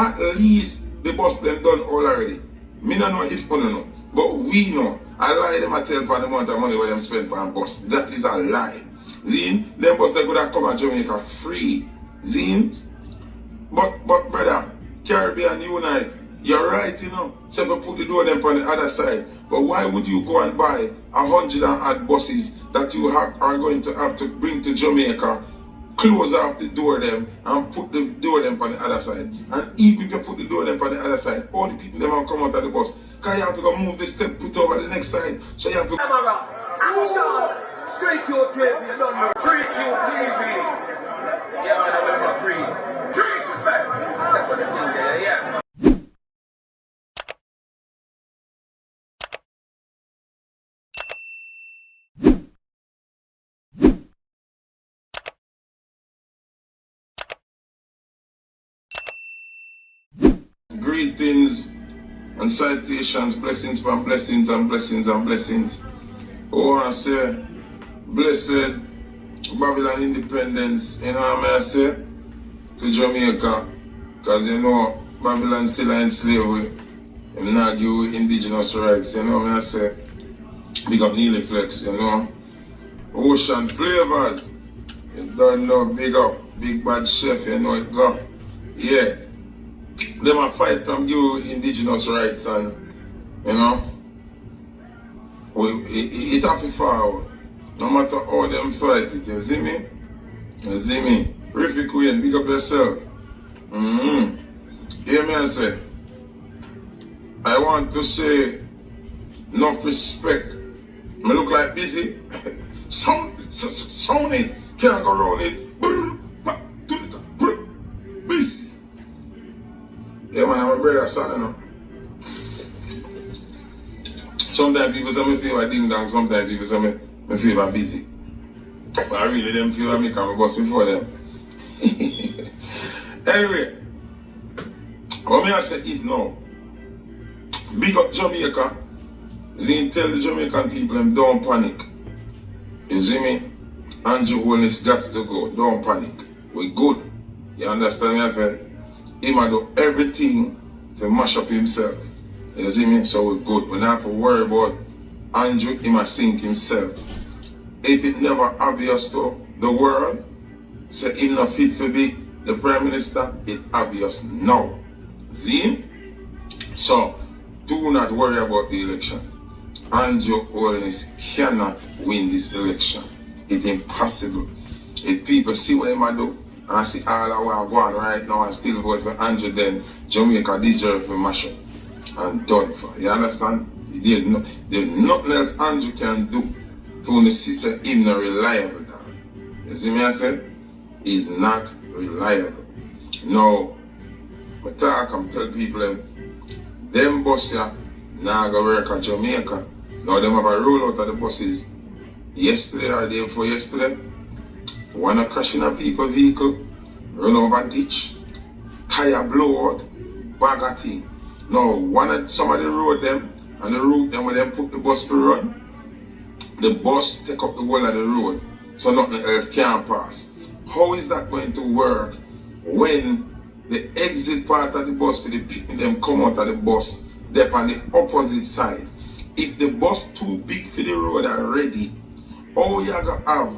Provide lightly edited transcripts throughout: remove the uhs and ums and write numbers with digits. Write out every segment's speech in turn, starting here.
at least the bus them done all already. Me don't know if you know, but we know. I lie them I tell for the amount of money where them spend on bus. That is a lie. Zine, them bus they could have come to Jamaica free. Zine. But brother, Caribbean Unite, you're right, you know. So we put the door them on the other side. But why would you go and buy 100 and odd buses that you are going to have to bring to Jamaica, close off the door them and put the door them on the other side? And even if you put the door them on the other side, all the people them will come out of the bus. Because you have to go move the step, put over the next side. So you have to... Camera, action! Straight to your TV, you don't know. Straight to your TV. Yeah, man, I'm going to breathe. 3 to 7. That's what the thing there, yeah. Greetings and citations, blessings upon blessings and blessings and blessings. Oh, I say, blessed Babylon independence, you know what I say, to Jamaica, because you know, Babylon still in slavery, and not give indigenous rights, you know what I say, big up Neely Flex, you know, ocean flavors, you don't know, big up, big bad chef, you know it go, yeah. Them a fight from give indigenous rights and, you know, it have to forward. No matter how them fight it, you see me? You see me? Riffy Queen, big up yourself. Hear me I say, I want to say, enough respect. Me look like busy. sound it, can't go around it. Busy. Yeah man, I'm a brother son, you know. Sometimes people say me feel like ding dong, sometimes people say me feel like busy. But I really them feel like me come bust before them. Anyway, what me I say is now, big up Jamaica. Zine tell the Jamaican people them don't panic. You see me? Andrew Holness got to go, don't panic. We good. You understand me I say? He might do everything to mash up himself. You see me? So we're good. We don't have to worry about Andrew, he must sink himself. If it never obvious to the world, say him not fit to be the Prime Minister, it's obvious now. See? So, do not worry about the election. Andrew Holness cannot win this election. It's impossible. If people see what he might do, and I see all that we are going right now and still vote for Andrew, then Jamaica deserves to mash up and done for. You understand? There's nothing else Andrew can do to the sister him not reliable, dog. You see me I say? He's not reliable. Now, I talk and tell people them bus here now go work at Jamaica. Now them have a roll out of the buses yesterday or day before yesterday. Wanna crash in a people vehicle, run over ditch, tire blow out, bag of thing. Now somebody rode them and the route them when them put the bus to run, the bus take up the whole of the road so nothing else can pass. How is that going to work when the exit part of the bus for the people them come out of the bus, they're on the opposite side? If the bus too big for the road already, all you gotta have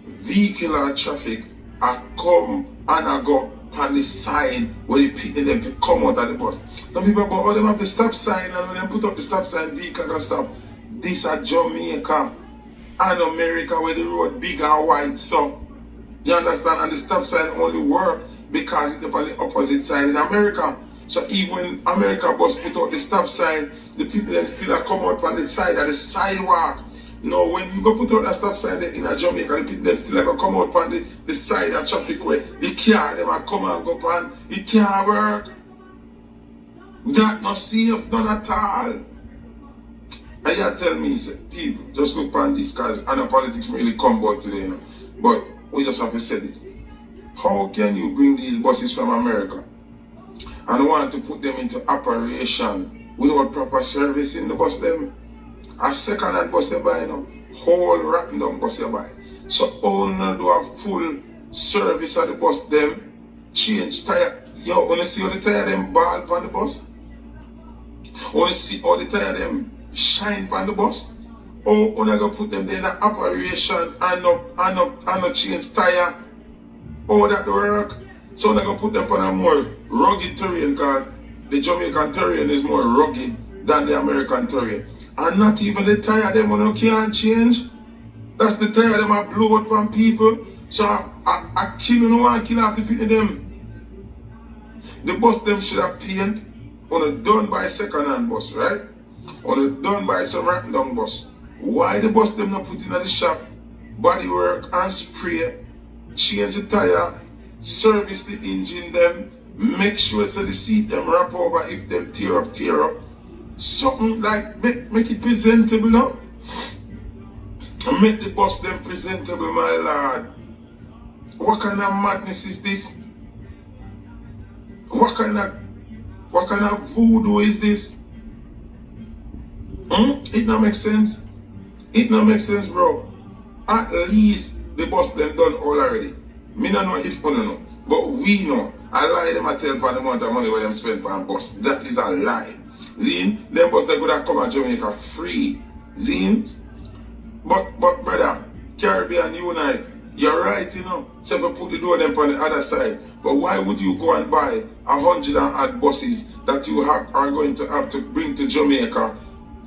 vehicular traffic are come and I go on the side where the people them to come out of the bus. Some people about all them have the stop sign, and when they put up the stop sign, vehicle can stop. This is Jamaica and America where the road big and wide, so you understand, and the stop sign only work because it's on the opposite side in America. So even when America bus put out the stop sign, the people them still come out on the side of the sidewalk. No, when you go put out a stop sign in Jamaica, the people them still like come out on the side of traffic where the car them come and go on. It can't work. That not safe, none at all. And you tell me, say, people, just look on this because I know politics really come about today, you know. But we just have to say this. How can you bring these buses from America and want to put them into operation without proper service in the bus them? A second-hand bus they buy, you know, whole rotten down bus they buy. So all do a full service of the bus them, change tire. Yo, when you see all the tire them ball on the bus? When you see all the tire them shine on the bus? Or when I go put them there in the operation and no change tire? How that work? So when I go put them on a more rugged terrain, because the Jamaican terrain is more rugged than the American terrain. And not even the tire them when you can't change. That's the tire them I blow up on people. So I kill no one, kill half the people them. The bus them should have paint on a done by second-hand bus, right? On a done by some random bus. Why the bus them not put in at the shop, body work and spray, change the tire, service the engine them, make sure so the seat them wrap over if them tear up. Something like make it presentable now. And make the bus them presentable, my lord. What kind of madness is this? What kind of voodoo is this? It not make sense. It not make sense, bro. At least the bus them done all already. Me don't know if you don't know, but we know. I lie them I tell for the amount of money where them spend for a bus. That is a lie. Zine, them bus they could have come to Jamaica free. Zine. But brother, Caribbean Unite, you're right, you know. So if you put the door them on the other side. But why would you go and buy 100 and odd buses that you are going to have to bring to Jamaica,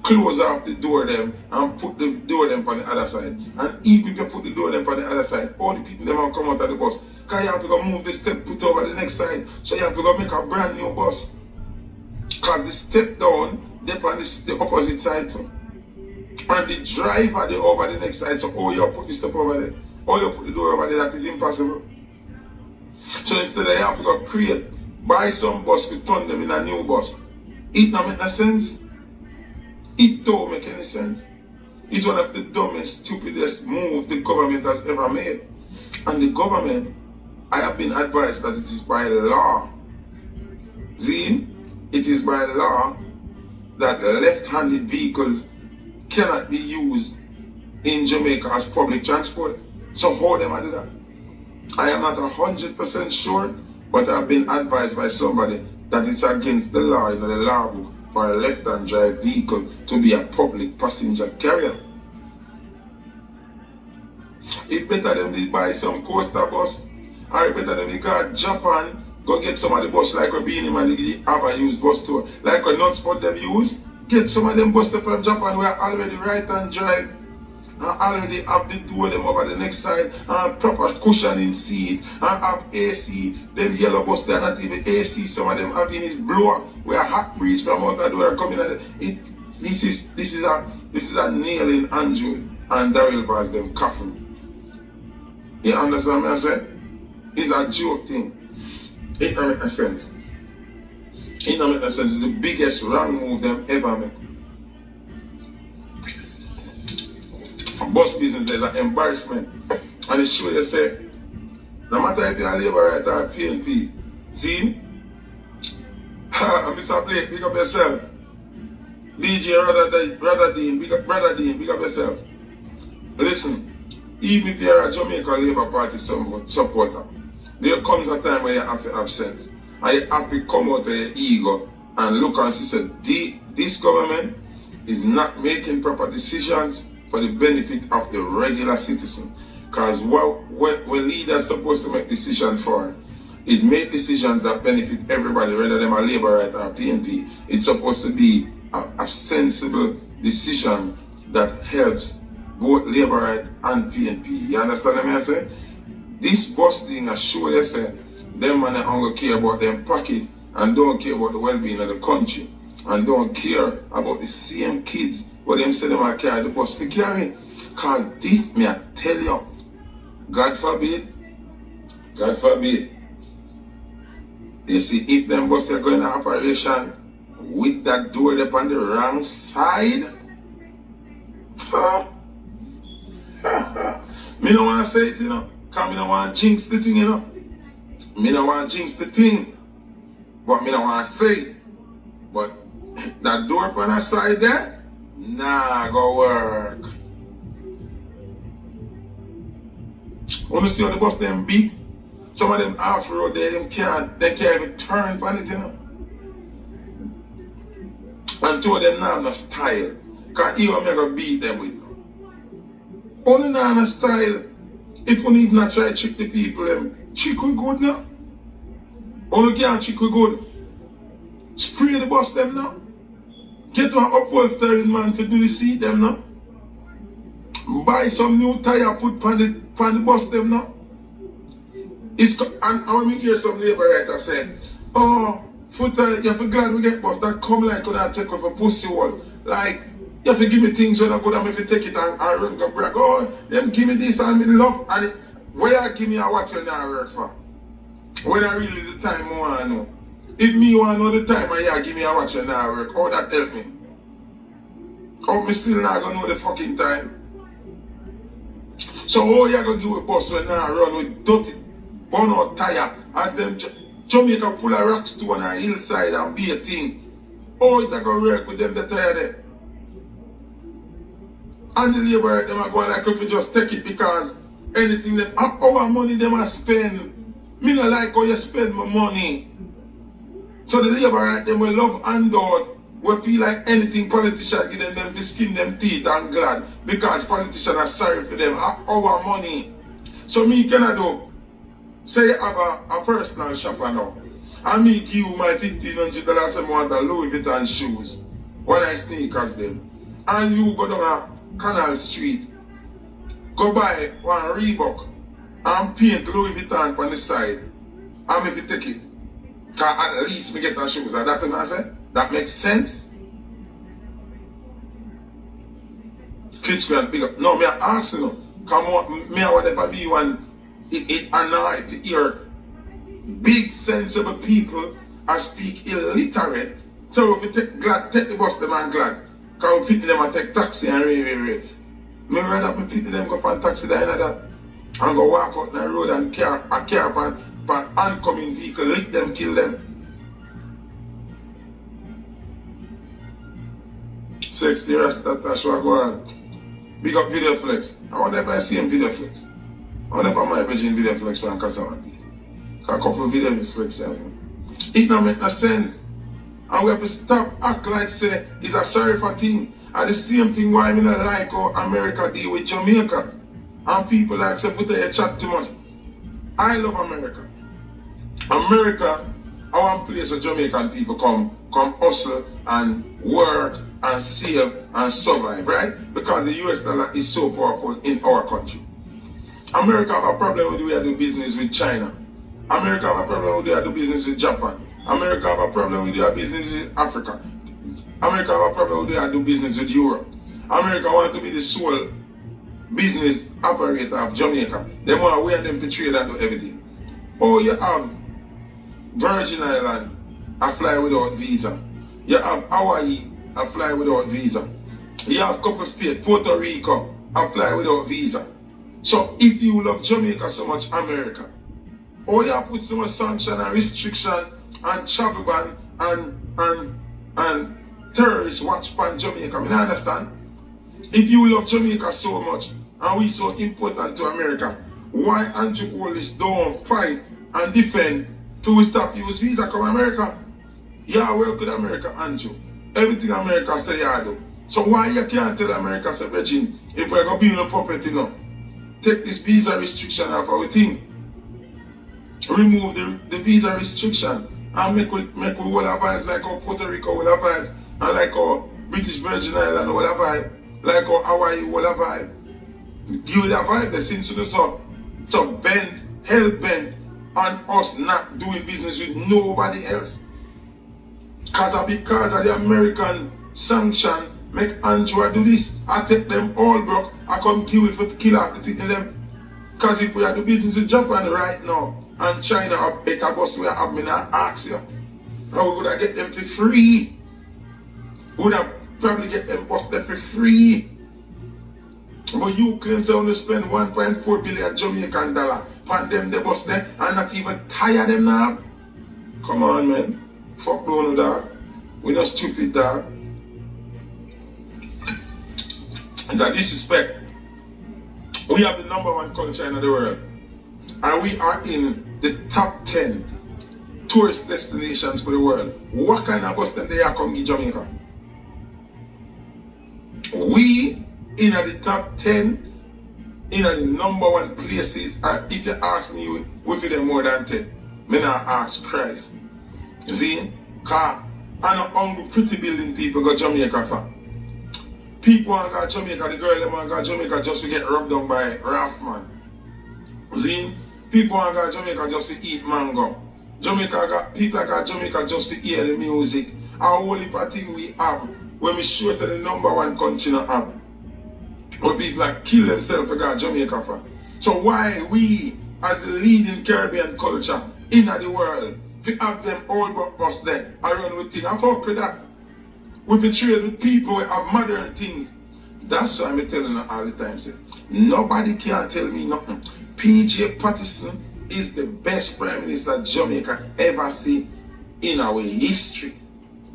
close off the door them and put the door them on the other side? And even if you put the door them on the other side, all the people them will come out of the bus. Because you have to go move the step put over the next side. So you have to go make a brand new bus. Because the step down, they're on the opposite side too. And the driver they over the next side. So you put the step over there, or you put the door over there, that is impossible. So instead you have to go buy some bus to turn them in a new bus. It don't make no sense. It don't make any sense. It's one of the dumbest, stupidest moves the government has ever made. And the government, I have been advised that it is by law. Zine, it is by law that left-handed vehicles cannot be used in Jamaica as public transport. So how them I do that? I am not 100% sure, but I've been advised by somebody that it's against the law, the law book, for a left-hand drive vehicle to be a public passenger carrier. It better than they buy some coaster bus, or it better than they go to Japan, go get some of the bus like a Beanie Man, they have a used bus too, like a nuts for them use. Get some of them bus from Japan where already right-hand drive, and already have the door them over the next side, and proper cushioning seat, and have AC. Them yellow bus they are not even AC. Some of them have in his blower where hot breeze from out the door coming at it. This is a nail in Andrew and Daryl Vaz them coffin. You understand what I say? It's a joke thing. It don't make no sense. It don't make no sense. It's the biggest wrong move them ever make. Bus business is an embarrassment. And it show you say, no matter if you're a labor right or PNP, see? Ha, Mr. Blake, big up yourself. DJ Brother Dean, big up yourself. Listen, even if you're a Jamaica Labour Party supporter, there comes a time where you have to have sense. And you have to come out of your ego and look and see that this government is not making proper decisions for the benefit of the regular citizen. Because what leaders are supposed to make decisions for is make decisions that benefit everybody, whether them are Labour right or PNP. It's supposed to be a sensible decision that helps both Labour right and PNP. You understand what I say? This bus thing I show you say, them man don't care about them pocket and don't care about the well-being of the country and don't care about the same kids but them say them are carry the bus to carry. Cause this me I tell you, God forbid, you see if them bus are going to operation with that door up on the wrong side, me don't want to say it, you know, cause me don't want to jinx the thing, you know. Me don't want to jinx the thing, but me don't want to say it. But that door up on the side there, nah, go work. Wanna see how the bus them big? Some of them off-road there, they can't even turn on it, you know. And two of them now have no style. Because you are going to beat them with no. Only now no style. If you need not try to trick the people, trick we good now. Only can't trick we good. Spray the bus them now. Get one upholstery man to do the seat them now. Buy some new tire, put on the bus them now. And when we hear some labor writer say, oh, Foota, you're glad we get bus that come like when I take off a pussy wall. Like, you have to give me things when I go down if you take it and run go brag. Oh, them give me this and me love. And where you give me a watch when I work for? When I really the time I want to know. If me want to know the time and you give me a watch when I work, how that help me? How me still not going to know the fucking time? So how you going to give a bus when I run with dirty burn out tire as them Jamaica full of rock stone and hillside and be a thing? How it going to work with them the tire there? And the labor them are going like if you just take it because anything that our money them are spend. Me not like how you spend my money. So the labor right them will love handout. We feel like anything politicians give them to skin them teeth and glad because politicians are sorry for them. Our money. So me cannot do. Say you have a personal shopper now. And me give you my $1,500 a month of Louis Vuitton shoes. When I sneakers them. And you go down a Canal Street. Go buy one Reebok and paint Louis Vuitton on the side. And if you take it. Cause at least me get the shoes. And that's what I say. That makes sense? Fitch me and big up. No, me I ask you. Come on, me I whatever be one. It annoys to hear big sensible people and speak illiterate. So if you take the bus them and glad. Cause we pity them and take taxi and Me rather me pity them go on taxi than that. And go walk out the road and car upon oncoming vehicle, lick them, kill them. Sexy Rasta Tashwa go on. Big up Video Flex. I wonder if I see him Video Flex. I wonder if I might be in Video Flex from Cassava Beat. Cause a couple of Video Flex have him. It don't make no sense. And we have to stop act like say it's a sorry for thing. And the same thing why I don't like how America deal with Jamaica. And people like say Foota you chat too much. I love America. America, I want place where Jamaican people come hustle and work and save and survive, right? Because the US dollar is so powerful in our country. America have a problem with the way I do business with China. America have a problem with the way I do business with Japan. America have a problem with the way I do business with Africa. America have a problem with the way I do business with Europe. America want to be the sole business operator of Jamaica. They want to wear them to trade and do everything. Or you have Virgin Island, I fly without visa. You have Hawaii, I fly without visa. You have couple states, Puerto Rico, I fly without visa. So if you love Jamaica so much, America, or you have put so much sanction and restriction and travel ban and terrorist watch pan Jamaica, I mean, I understand. If you love Jamaica so much and we so important to America, why Andrew Holness don't fight and defend to stop use visa come America? Yeah, work with America, Andrew. Everything America say you do. So why you can't tell America say, Virgin, if we're going to be in a puppet, you know, take this visa restriction off our thing. Remove the visa restriction and make we all abide like how Puerto Rico will abide and like how British Virgin Island will abide, like how Hawaii will abide. Give it a vibe, the since you so bent, hell bent on us not doing business with nobody else. Because of the American sanction, make Andrew do this. I take them all broke. I come kill it for kill after taking them. Because if we are do business with Japan right now and China are better boss we have me not ask you. How would I get them for free? Would I probably get them busted for free? But you claim to only spend 1.4 billion Jamaican dollar on them the bus there and not even tire them now. Come on man. Fuck no dog. We're not stupid dog. It's a disrespect. We have the #1 culture in the world. And we are in the top 10 tourist destinations for the world, what kind of bus them they are come to Jamaica? We in the top 10 in the number 1 places, and if you ask me, we feel them more than 10. Me not ask Christ. You see? Cause I know hungry pretty building people go Jamaica for. People want to go Jamaica, the girl them want to go Jamaica just to get rubbed down by Raffman. See? People want to go Jamaica just to eat mango. People go Jamaica just to hear the music. Our whole heap of thing we have, when we show to the number 1 country not have. Where people like kill themselves to go Jamaica for. So why we, as the leading Caribbean culture in the world, we have them old bus there around with things? I fuck with that. We trade with people who have modern things. That's why I'm telling you all the time. Say, nobody can tell me nothing. PJ Patterson is the best Prime Minister Jamaica ever see in our history.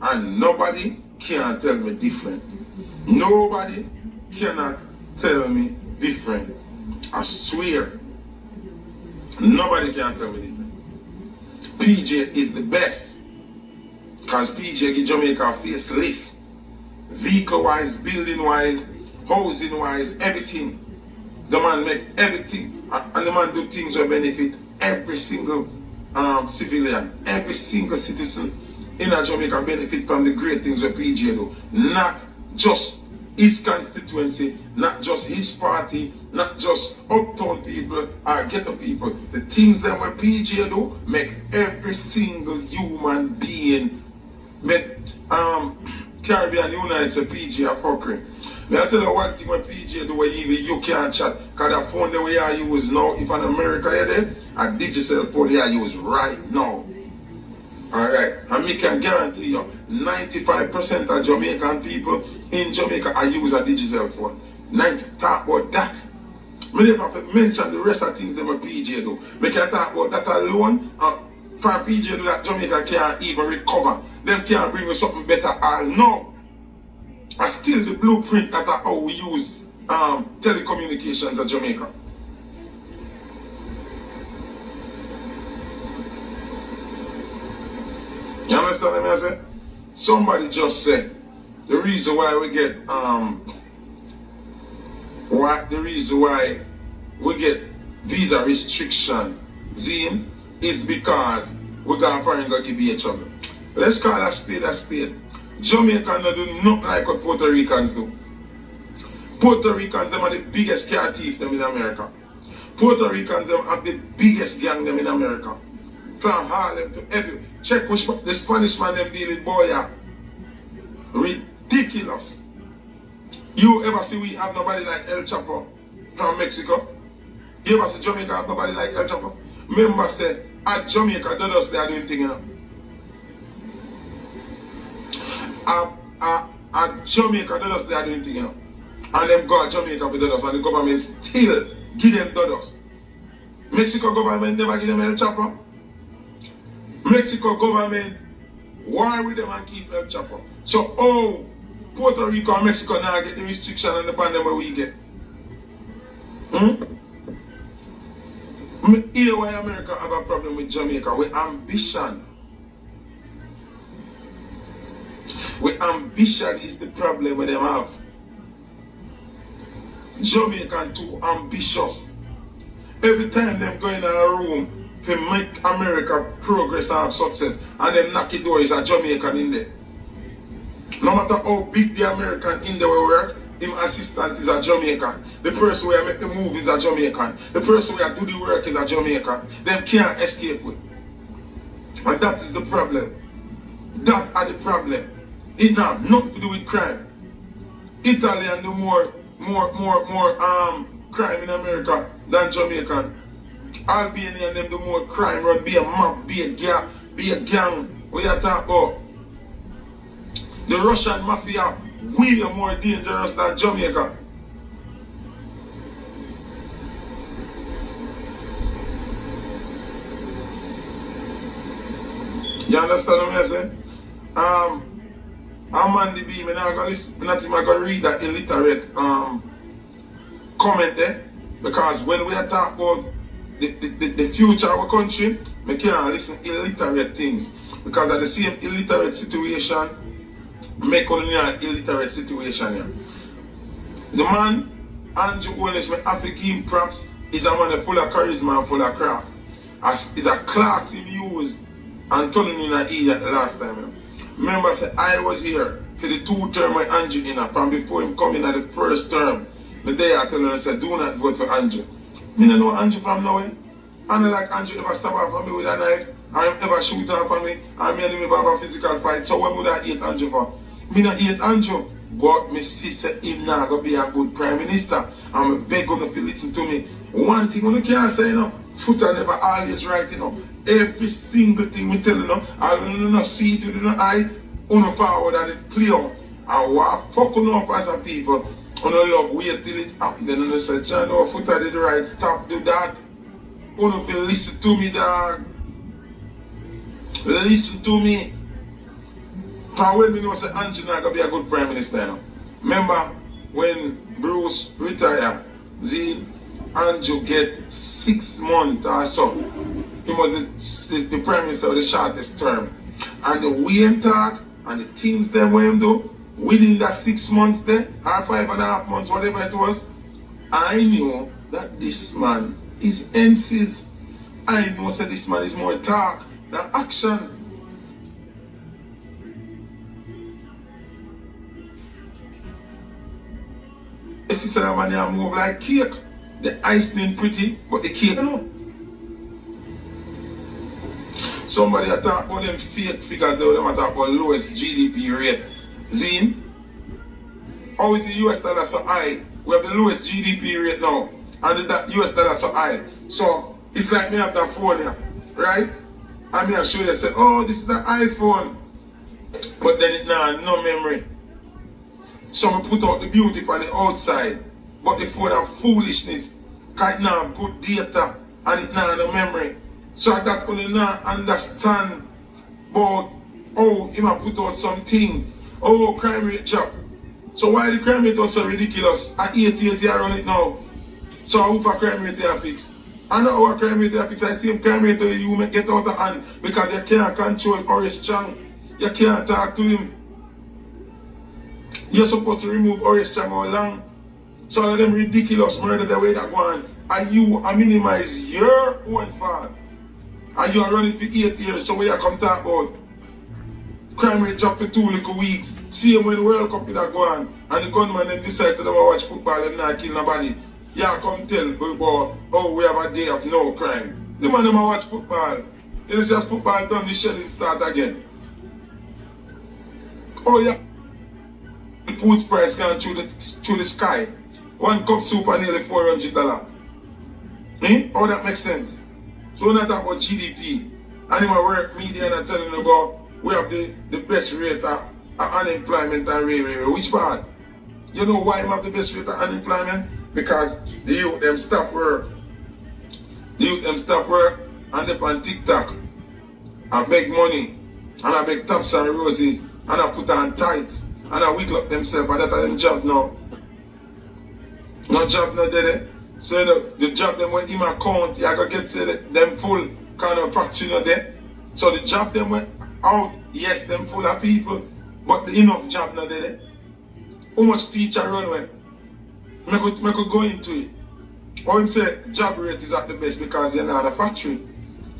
And nobody can tell me different. Nobody cannot tell me different. I swear. Nobody can tell me different. PJ is the best. Because PJ give Jamaica a facelift. Vehicle wise, building wise, housing wise, everything. The man make everything. And the man do things that benefit every single civilian, every single citizen in Jamaica benefit from the great things that PJ do. Not just his constituency, not just his party, not just uptown people or ghetto people. The things that what PJ do make every single human being make Caribbean United a PJ a fuckery. May I tell you one thing what PJ do where even you can't chat, because the phone that we are use now, if in America you're there, a digital phone they are use right now. Alright, and me can guarantee you 95% of Jamaican people in Jamaica are use a digital phone. Talk about that. Me never have to mention the rest of things that my PJ do. Me can talk about that alone. For PJ do that, Jamaica can't even recover. Them can't bring me something better. All no. And still the blueprint that are how we use telecommunications in Jamaica. You understand what I say? Somebody just said the reason why we get visa restriction zine is because we got foreign go give you trouble. Let's call a spade a spade. Jamaican don't do nothing like what Puerto Ricans do. Puerto Ricans them are the biggest car thief them in America. Puerto Ricans them have the biggest gang them in America. From Harlem to every check which the Spanish man them deal with boy are ridiculous. You ever see we have nobody like El Chapo from Mexico? You ever see Jamaica have nobody like El Chapo? Remember say at Jamaica dollars they are doing things, you know. At Jamaica dollars they are doing things, you know. And them go at Jamaica with dollars and the government still give them dollars. Mexico government never give them El Chapo. Mexico government war with them and keep El Chapo. So oh, Puerto Rico and Mexico now get the restriction and the ban them where we get. Here why America have a problem with Jamaica, with ambition. With ambition is the problem with them have. Jamaican too ambitious. Every time them go in a room to make America progress and have success, and them knock the door is a Jamaican in there. No matter how big the American in there will work, him assistant is a Jamaican. The person where make the move is a Jamaican. The person where do the work is a Jamaican. Them can't escape with. And that is the problem. That are the problem. It have nothing to do with crime. Italy and the more crime in America than Jamaican. Albania and them do more crime, run be a mob, be a gang. What you talk about? The Russian mafia way more dangerous than Jamaica. You understand what I'm saying? I'm on the beam, and I'm not even going to read that illiterate comment there. Because when we are talking about the future of our country, I can't listen to illiterate things. Because at the same illiterate situation, make on an illiterate situation here. The man, Andrew Holness, I have to give him props. He's a man full of charisma and full of craft. He's a clerk he used and turning in an idiot the last time. You know. Remember, I said I was here for the 2 term with Andrew in from before him coming at the first term. The day I tell him, I said, do not vote for Andrew. I don't know Andrew from nowhere. I don't like Andrew ever stab off on me with a knife. I ever shoot off on me. I mean, never have a physical fight. So what would I hate Andrew for? Me not hate Andrew. But me see say him not gonna be a good prime minister. I'm a beg you to listen to me. One thing you can't say, you know, Foota never always right, you know. Every single thing we tell you, know, I don't know see it with your eye, you forward and it play out. And what fucking up as a people, you love wait till it happen. Then you say, John, no, Foota did the right, stop, do that. You feel listen to me, dog. Listen to me. Because when we know say Andrew not gonna be a good prime minister, you know. Remember when Bruce retired, Andrew get 6 months or so. He was the prime minister of the shortest term. And the way him talk and the things them way him do, within that 6 months there, or 5.5 months, whatever it was, I knew that this man is NCs. I know that this man is more talk than action. You see that man here move like cake. The icing pretty, but the cake no. Somebody talk about them fake figures, they talk about lowest GDP rate. Zine, how is the US dollar so high? We have the lowest GDP rate now, and the US dollar so high. So it's like me have that phone here, right? And me I show you, say, oh, this is the iPhone, but then it nah no memory. So I put out the beauty on the outside, but the phone have foolishness. Cause it now have good data and it now have no memory. So that only now understand about how he might put out something. Oh, crime rate drop. So why the crime rate was so ridiculous? At 8 years you run it now. So how for crime rate they are fixed? I know how crime rate they are fixed. I see him crime rate you may get out of hand because you can't control Horace Strong. You can't talk to him. You're supposed to remove Horace Strong all along. So all of them ridiculous murder the way that go on. And you minimize your own fault. And you are running for 8 years, so what you come talk about? Crime rate dropped for 2 little weeks. See when the World Cup is going on, and the gunman then decide to watch football and not kill nobody. Yeah, come tell about, oh, we have a day of no crime. The man them watch football. Then it's just football done, the shelling start again. Oh yeah. The food price gone through the sky. 1 cup soup are nearly $400. How that makes sense? So we're not talking about GDP. And in my work media and I'm telling you about we have the best rate of unemployment and which part? You know why we have the best rate of unemployment? Because the youth them stop work. The youth them stop work and they on TikTok and beg money and I beg tops and roses and I put on tights and I wiggle up themselves and that's them job now. No job no there. So the job them went in my account, you gotta get say them full kind of fraction of there. So the job them went out, yes, them full of people, but the enough job not there. How much teacher run when? I could go into it. Or him say job rate is at the best because you're not a factory.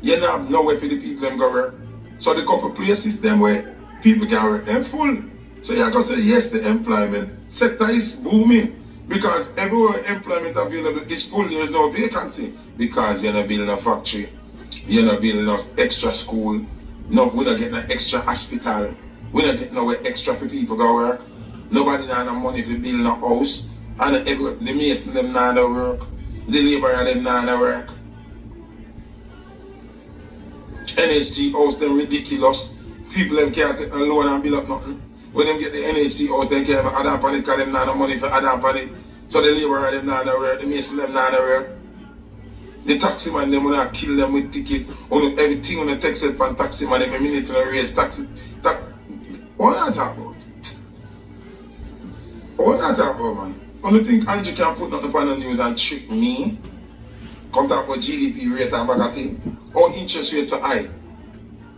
You're not nowhere for the people them go work. So the couple places them where people can work them full. So you gotta say yes, the employment sector is booming. Because everywhere employment available is full, there is no vacancy. Because you're not building a factory, you're not building an extra school, no, we're not getting an extra hospital, we're not getting nowhere extra for people to work. Nobody has no money for building a house, and the mason them not no work, the laborer them not no work. NHG house them ridiculous, people them can't take a loan and build up nothing. When them get the NHG house, they can't add up on it because them not no money for add up on it. So the laborer them not no work, the mason them not no work. The taxi man them wanna kill them with ticket, on everything on the text up and taxi man every minute to raise taxi. What are you talking about? What are you talking about, man? Only think Andrew can put nothing on the news and trick me? Come talk about GDP rate and back at thing. Our interest rates are high.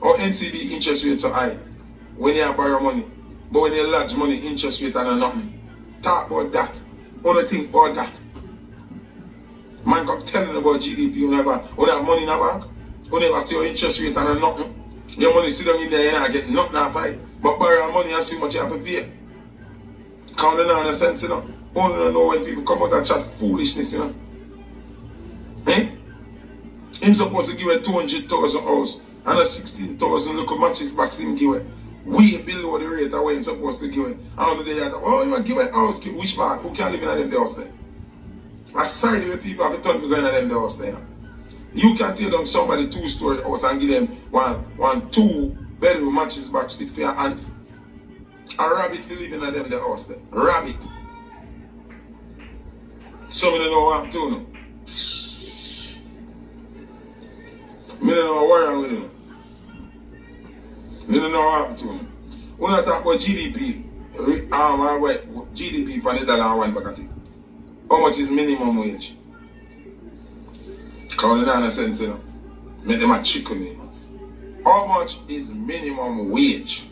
Our NCB interest rates are high. When you borrow money. But when you lodge money, interest rate and nothing. Talk about that. Only think about that. Man come telling about GDP, you never have money in the bank. You never see your interest rate and nothing. Your money sit down in there and you get nothing to fight. But borrow money and see how much you have to pay. Can't do no sense, you know. Only don't know when people come out and chat foolishness, you know. Eh? Him supposed to give a 200,000 house and a 16,000 local matches box him give it. Way below the rate of what him supposed to give it. And they are oh, you give it out, which part? Who can live in them house there? Aside the way people have to turn to go in them house there. You can tear down somebody 2-story house and give them one 2-bedroom matches box fit for your hands. A rabbit will live in them the house there. Rabbit. Some of them know what I'm doing. I don't know what I'm with. I don't know what I'm doing. When I talk about GDP, GDP per dollar one back at it. How much is minimum wage? Because it doesn't sense, you know. Make them a chicken, you know. How much is minimum wage?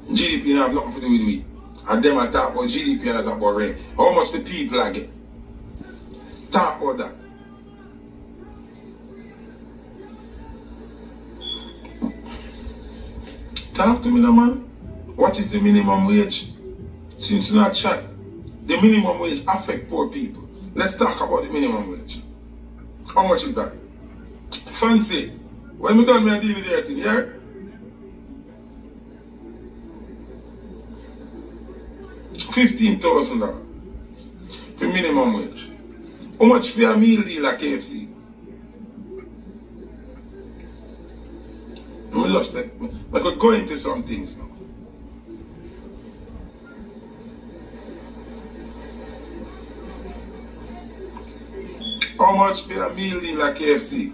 GDP have nothing to do with it. And them I talk about GDP and I talk about rent. How much the people are getting? Talk about that. Talk to me now, man. What is the minimum wage? Since not chat, the minimum wage affect poor people. Let's talk about the minimum wage. How much is that? Fancy. When we done me a deal with everything, yeah? $15,000 for minimum wage. How much for a meal deal at KFC? I could go into some things now. How much for a meal deal at KFC?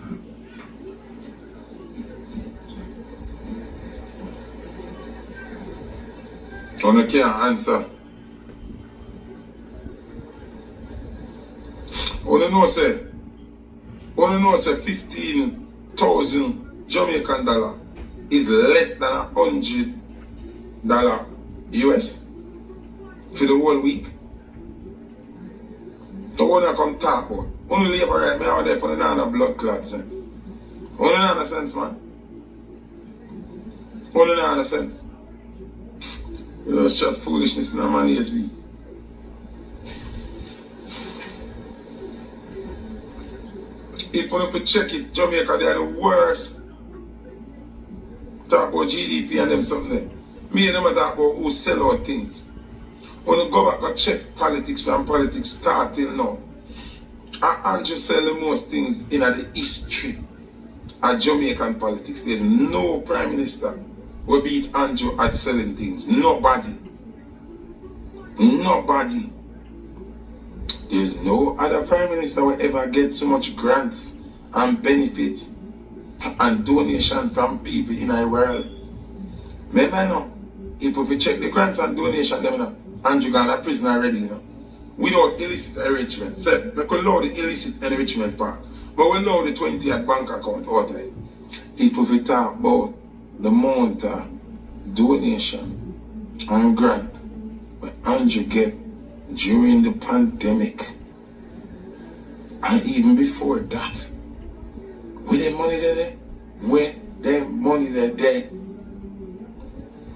I can't answer. Only know say 15,000 Jamaican dollar is less than $100 US for the whole week. So when I come talk about, only labor right me out there for the blood clot sense. Only none sense, man. Only none sense. You know, shut foolishness in a man ESB. If you check it, Jamaica, they are the worst. Talk about GDP and them something there. Me and them talk about who sell out things. When you go back and check politics from politics start till now, Andrew sell the most things in the history of Jamaican politics. There's no prime minister who beat Andrew at selling things. Nobody. Nobody. There's no other prime minister who ever get so much grants and benefits and donation from people in our world. Remember, you know, if we check the grants and donation, them, you know, Andrew gone to prison already, you know, without illicit enrichment. So, we could allow the illicit enrichment part, but we allow the 20 at bank account out of it. If we talk about the amount of donation and grant that Andrew get during the pandemic, and even before that, where the money there? Where the money there?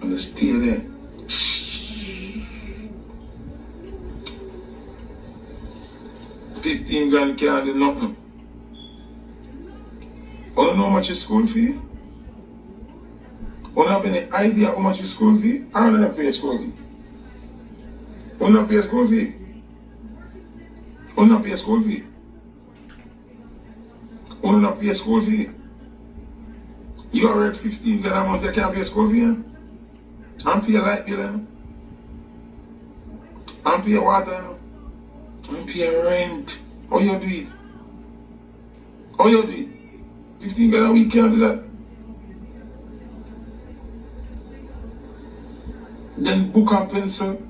And it's still there. $15,000 can't do nothing. You don't know how much is school fee? You don't have any idea how much is school fee? I don't know pay school fee. You don't pay school fee. You don't pay school fee. You don't pay school fee. You already $15,000 a month, you can't pay school fee. And pay light bill, and pay water, and pay rent. How you do it? How you do it? $15,000 a week can't do that. Then book and pencil.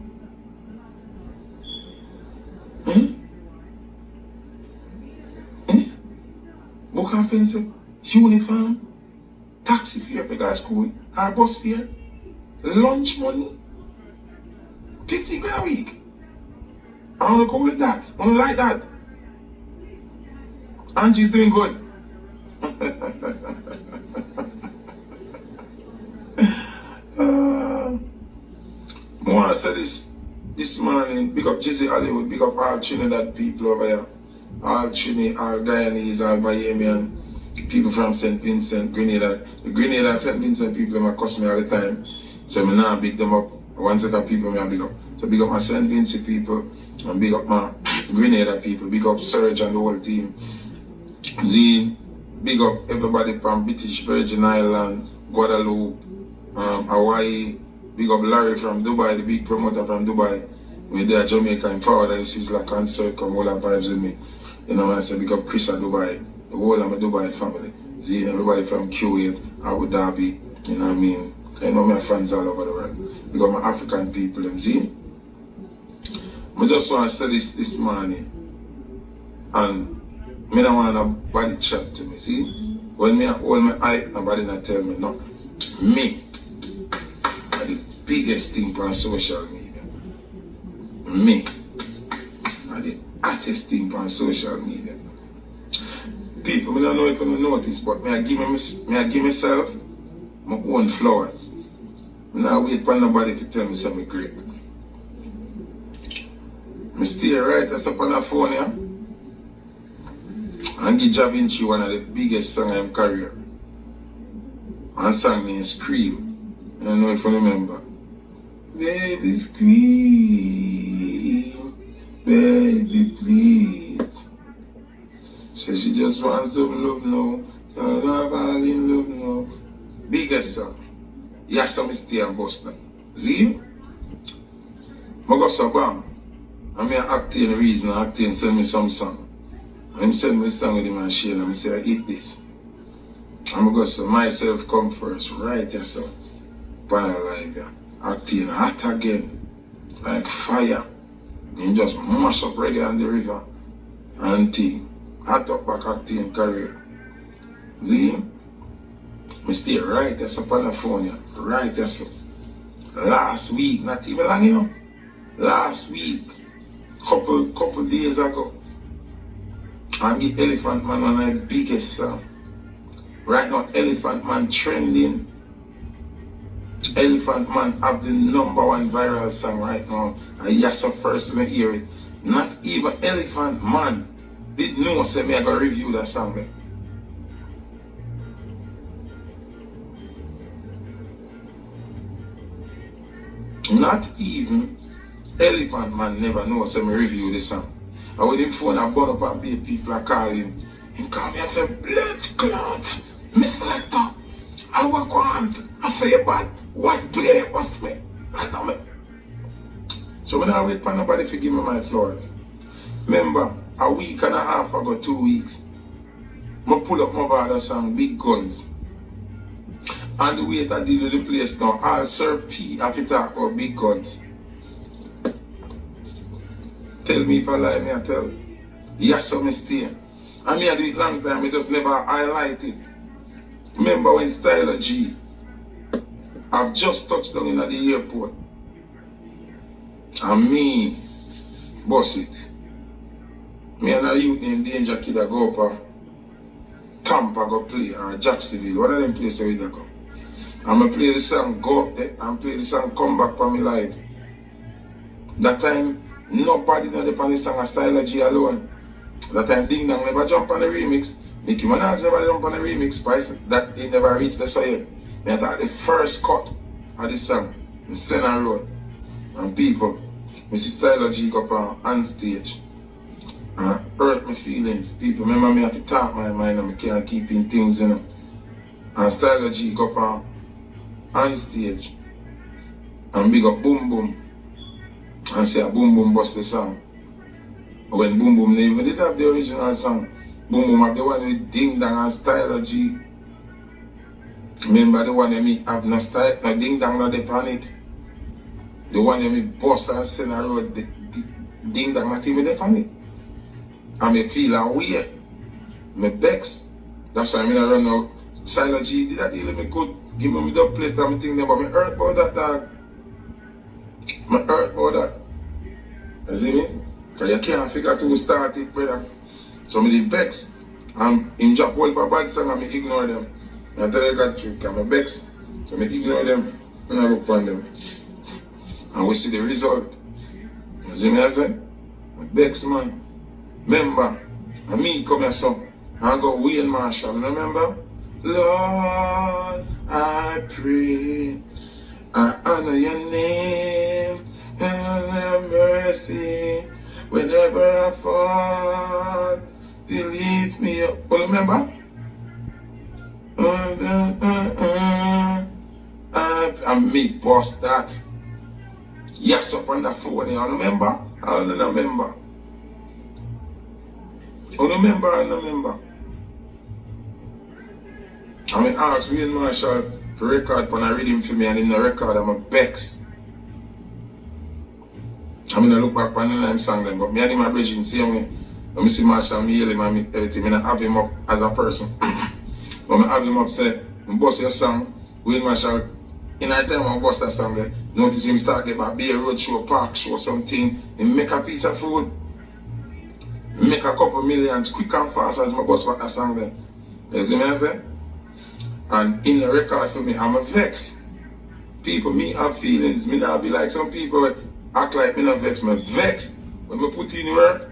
offensive, uniform, taxi fare for guys school, or bus fare, lunch money, 50 grand a week. I don't go with that. I don't like that. Angie's doing good. I want to say this morning, big up Jizzy Hollywood, big up all Trinidad people over here. All Trinidad, all Guyanese, all Bahamian, people from St. Vincent, Grenada. The Grenada and St. Vincent people them cuss me all the time. So I now big them up. One set of people I big up. So big up my St. Vincent people and big up my Grenada people. Big up Serge and the whole team. Zine, big up everybody from British Virgin Island, Guadeloupe, Hawaii. Big up Larry from Dubai, the big promoter from Dubai. We're there Jamaica and forward and this is like concert, come all our vibes with me. You know what I say, big up Chris at Dubai, the whole of my Dubai family. Zine, everybody from Kuwait, Abu Dhabi, you know what I mean? I know my fans all over the world. Big up my African people, them Zine. I just want to say this morning, and I don't want nobody chat to me, see? When I hold my hype, nobody not tell me nothing. Me, the biggest thing on social media. Me, the hottest thing on social media. People, I don't know if you notice, but I give myself my own flowers. I don't wait for nobody to tell me something great. I stay right as up on the phone, yeah? And give Ja Vinci one of the biggest songs in my career. And sang me Scream. I don't know if you remember. Baby scream, baby please. Say she just wants some love now, all in love now. Biggest song. Yes, some stay and bust now. See? I go so bam. I'm acting the reason I acting send me some song. And he send me a song with him and Shane and I say I eat this. I'm going to say myself come first, right there so. Panel like that. Acting hot again. Like fire. And just mash up reggae on the river. And team. Hot up back acting career. See? I stay right there so California. Right there so. Last week, not even long enough. Last week. Couple days ago. And the Elephant Man one of the biggest song. Right now, Elephant Man trending. Elephant Man have the #1 viral song right now. And yes, a person will hear it. Not even Elephant Man did know say me I go review that song. There. Not even Elephant Man never know say me review the song. And with him phone I burn up and be people are calling. He call me and say, blood clot, Mr. Lecter, I want, I say bad, what play with me? I know me. So when I wait for nobody to give me my flowers. Remember, a week and a half ago, 2 weeks, I pull up my brother song, Big Guns. And the way I deal with the place now, all Sir P have to talk about Big Guns. Tell me if I lie, me I tell. Yes, so I stay. I mean I do it long time, I just never highlight it. Remember when Styler G, I've just touched down in at the airport. And me, boss it. Me and a youth named Danger Kid I go up Tampa go play, or Jacksonville, one of them places where they go. And I play the song Go Up There, and play the song Come Back for me live. That time, nobody know the song of Styler G alone. That time Ding Dong never jump on the remix. Nicki Minaj never jump on the remix. Spice that they never reached the side. They thought the first cut of the song, the center road. And people, Mrs. Styler G go up on stage and hurt my feelings. People remember me have to talk my mind and I can't keep in things in them. And Styler G go up on stage and big up Boom Boom. And say Boom Boom bust the song. When Boom Boom never did have the original song. Boom Boom have the one with Ding Dong and Styler G. Remember the one that me have no style, no Ding Dong not upon it. The one that me bust and send a road, the Ding Dong not even upon it. And me feel a way. Me vex. That's why I mean I run out. Silent G did that deal with me good. Give me the plate and me thing there, but me hurt about that dog. Me hurt about that. You see me? Because you can't figure out who start it, brother. So me did vex. And him drop all for bad song and me ignore them. I tell you got trick, and me vex. So me ignore them and I look on them. And we see the result. You see me I say? Me vex man. Remember, and me come here so. I go Wayne Marshall, remember? Lord, I pray, I honor your name and have mercy. Whenever I fall, you lift me up. Oh, remember? And me boss that. Yes, up on the phone, you remember? I don't remember. I remember. I mean, ask Wayne Marshall to record when I read him for me and in the record I'm a vex. I mean, I look back on the line song them, but me and him are bridging same way. When I see Marshall, me hail him and me everything, I have him up as a person. But I have him up say, I bust your song, Wayne Marshall, in that time I bust that song there, notice him start get my beer road show, park show, something, he make a piece of food, make a couple millions quick and fast as my bust back that song there. You see me I say? And in the record for me, I'm a vex. People, me have feelings. Me not be like some people act like me not vex. Me vex. When me put in work,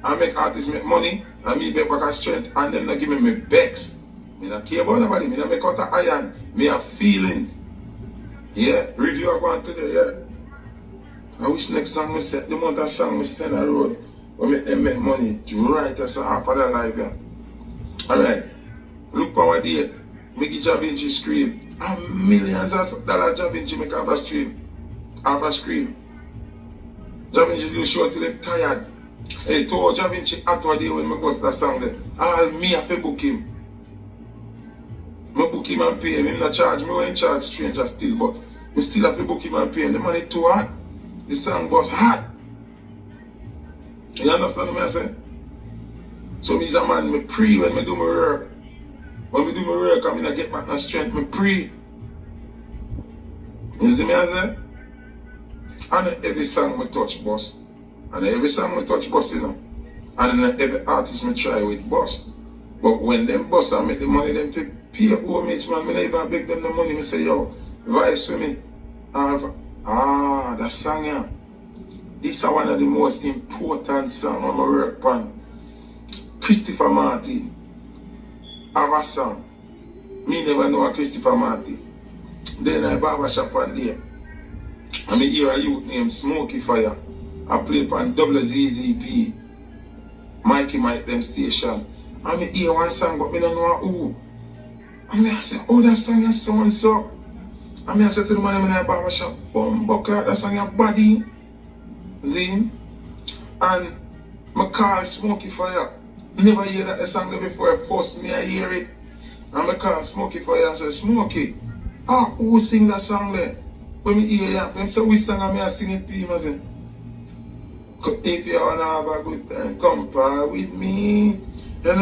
I make artists make money, and me make back a strength, and them not give me vex. Me not care about nobody. Me not make out of iron. Me have feelings. Yeah, review I go on today, yeah. I wish next song me set, the month of song me send a road, when me make money, right as a half of the life, yeah. Alright, look for what day. Make Da Vinci scream. And millions of dollars Da Vinci make have a stream. Have a scream. Da Vinci do show till him tired. Hey, to Da Vinci at one day when I bust that song there. All me have to book him. I book him and pay him. Him not charge me when charge stranger still, but I still have to book him and pay him. The money too hot. The song was hot. You understand what I say? So me's a man, me pray when I do my work. When we do my work, I mean, I get back my strength, I pray. You see me I say? And every song I touch boss. And every song I touch boss, you know. And every artist I try with boss. But when them boss and make the money, them pay homage, man, I never beg them the money. I say, yo, vice with me. That song, yeah. This is one of the most important songs on my work on. Christopher Martin. Have a song. Me never know a Christopher Martin. Then I barbershop one day. I mean hear a youth named Smokey Fire. I play on WZZP. Mikey Mike them station. I mean hear one song but me don't know who. I mean I say, oh that song is so and so. I mean I say to the man in the barbershop, buckler, that song is body. Zine. And I call Smokey Fire. Never hear that song before. First me I hear it. And I call Smokey Fire and say, Smokey, who sing that song there? When me hear it, them say, which song am I sing it to him? I say, if you wanna have a good time, come par with me. And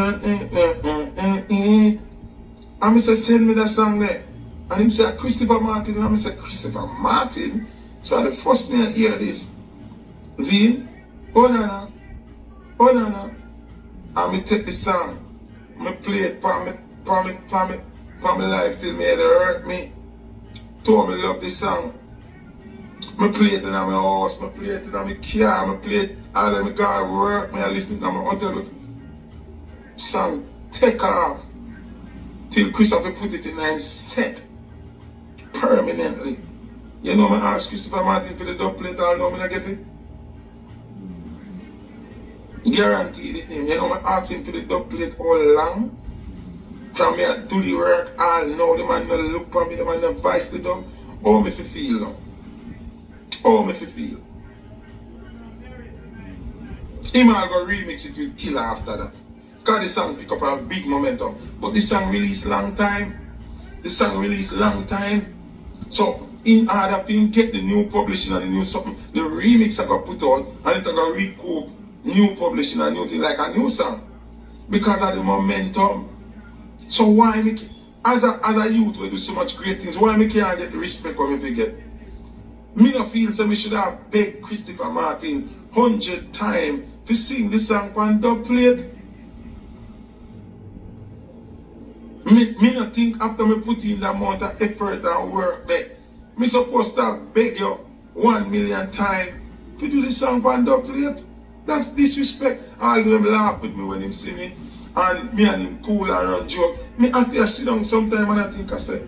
I say, send me that song there. And him say, Christopher Martin. And I say, Christopher Martin? So the first me I hear this. Zine, oh nana. And me take the song, me play it for me life till me head hurt me. Told me love this song. Me play it in my house, me play it in my car, me play it all of my car work, me I listen to my hotel. Song take off. Till Christopher put it in his set. Permanently. You know me ask Christopher Martin for the dub plate, I know me not get it. Guaranteed it name. You know, I ask him for the dub plate all long. From me I do the work all now. The man no look for me, the man no vice the dub. How me feel now? How me feel? He might go remix it with Killer after that. Cause the song pick up a big momentum. But the song release long time. So in order to get the new publishing and the new something, the remix I got put out and it got recoup new publishing and new thing like a new song. Because of the momentum. So why me, as a youth we do so much great things, why me can't get the respect what me get? Me no feel so me should have begged Christopher Martin 100 times to sing the song on dub plate. Me no think after me put in that amount of effort and work there, me supposed to beg you 1 million times to do the song on dub plate. That's disrespect. All of them laugh with me when him sing it. And me and him cool and run joke. Me have to sit down sometime and I think I say,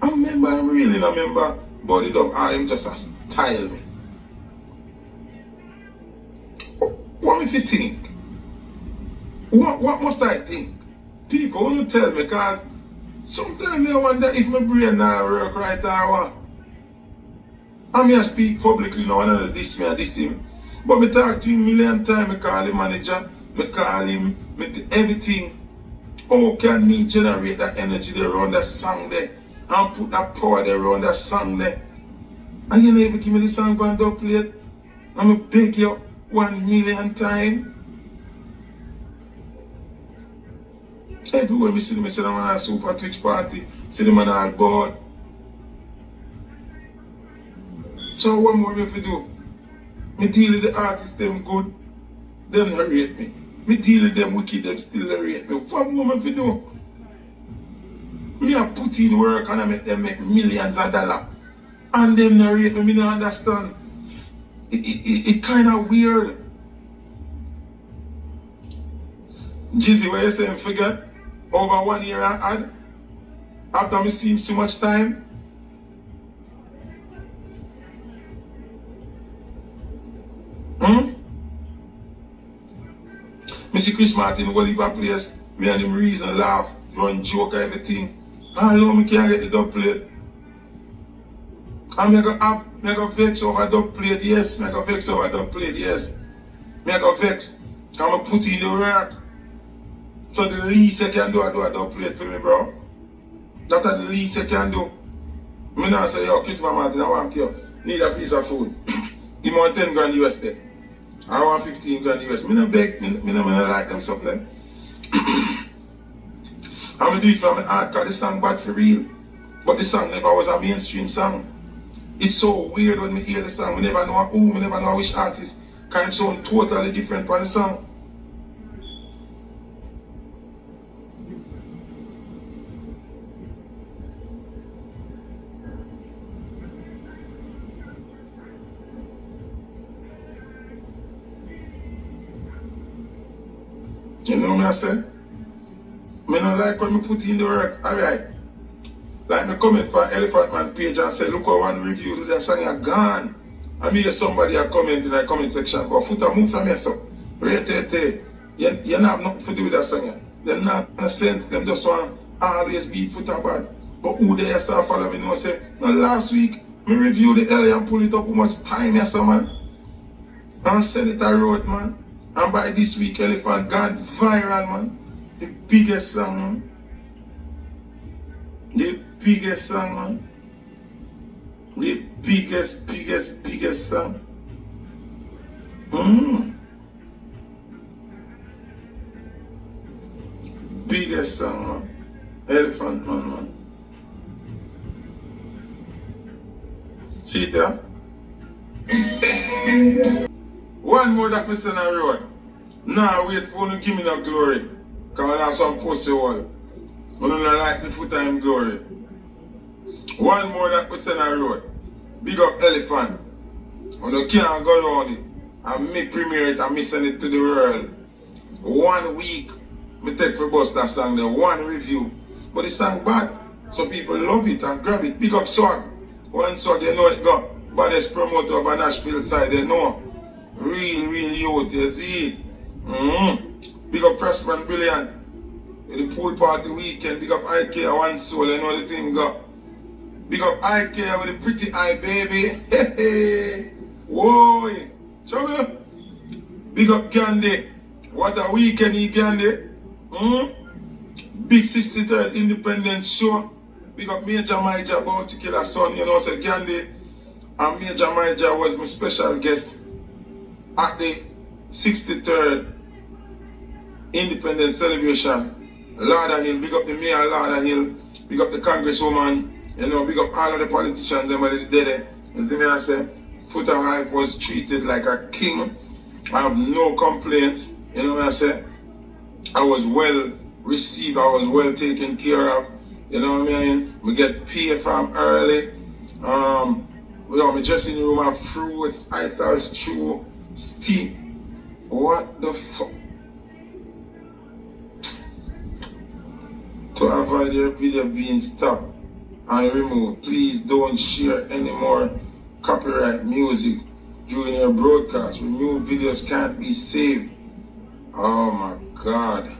I remember, I'm really not remember, but it don't all him just a style me. What if you think? What must I think? People who tell me, because sometimes I wonder if my brain now work right or what. I mean I speak publicly now and I diss me and diss him. But me talk to him 1,000,000 times, I call him manager, I call him, I do everything. How can me generate that energy there around that song there and put that power there around that song there? And you never give me the song on dub plate? I'm going to beg you 1,000,000 times. Everywhere we see them, I see them on a super Twitch party, see them on all board. So what more we have to do? Me deal with the artists, them good, them not rate me. Me deal with them wicked, them still not rate me. What more we do? Me a put in work and I make them make millions of dollars. And them not rate me, me don't understand. It kind of weird. Jizzy, what you saying, forget? Over 1 year I had? After me see him so much time? Me see Chris Martin go leave a place, me and him reason, laugh, run joke and everything. And now me can't get the dub plate. And me go vex over dub plate, yes. Me go vex over dub plate, yes. Me go vex. And me put in the work. So the least I can do, I do a dub plate for me, bro. That's the least I can do. Me not say, yo, Christopher Martin, I want you. Need a piece of food. Give me 10 grand US there. I want 15 grand US. Me not beg, me not like them something. I'm do it for my heart because the song bad for real. But the song never was a mainstream song. It's so weird when me hear the song. We never know who, we never know which artist. Because it sound totally different from the song. You know what I say? Me not like when me put in the work, alright. Like me comment for Elephant Man page and say, look how one review to that song, you're gone. I mean somebody a comment in the comment section, but Foota move from here so. Rate, you not have nothing to do with that song. Them not in a sense, them just want always beat Foota bad. But who they start follow me know say, no last week, me review the LA and pull it up how much time you say man. And send it a road man. And by this week, Elephant gone viral, man. The biggest song, man. The biggest song, man. The biggest song. Biggest song, man. Elephant man. See it there? One more that me send a road. Now wait for you to give me the glory. Because I have some pussy wall. I don't like the Foota in glory. One more that me send a road. Big up Elephant. You can't go around it. And me premiere it and me send it to the world. 1 week, me take for bust that song there. 1 review. But the song bad. So people love it and grab it. Big up Swag. One Swag, you know it got. Baddest promoter of a Nashville side, they know. Real youth, you see it. Big up Freshman Brilliant. The pool party weekend. Big up IK One Soul, you know the thing got. Big up IK with the pretty eye, baby. Hey. Whoa. Show me. Big up Gandhi. What a weekend he Gandhi. Big 63rd Independent Show. Big up Major Maija about to kill a son, you know, say Gandhi. And Major Maija was my special guest at the 63rd Independence Celebration Lauderhill, big up the mayor of Lauderhill, big up the congresswoman, you know, big up all of the politicians them that did it. You see me, I say, Foota Hype was treated like a king. I have no complaints, you know what I say. I was well received, I was well taken care of, you know what I mean. We get paid from early. You know, my dressing room have fruits, itas, chew, steep. What the fuck? To avoid your video being stopped and removed, please don't share any more copyright music during your broadcast. Removed videos can't be saved. Oh my God.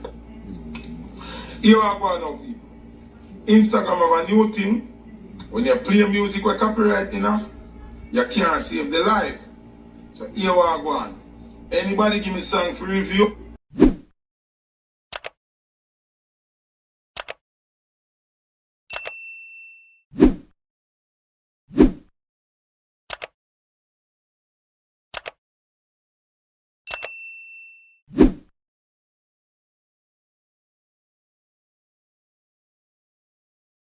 Here I go now, people. Instagram have a new thing. When you play music with copyright enough, you can't save the live. So here I go on. Anybody give me song for review?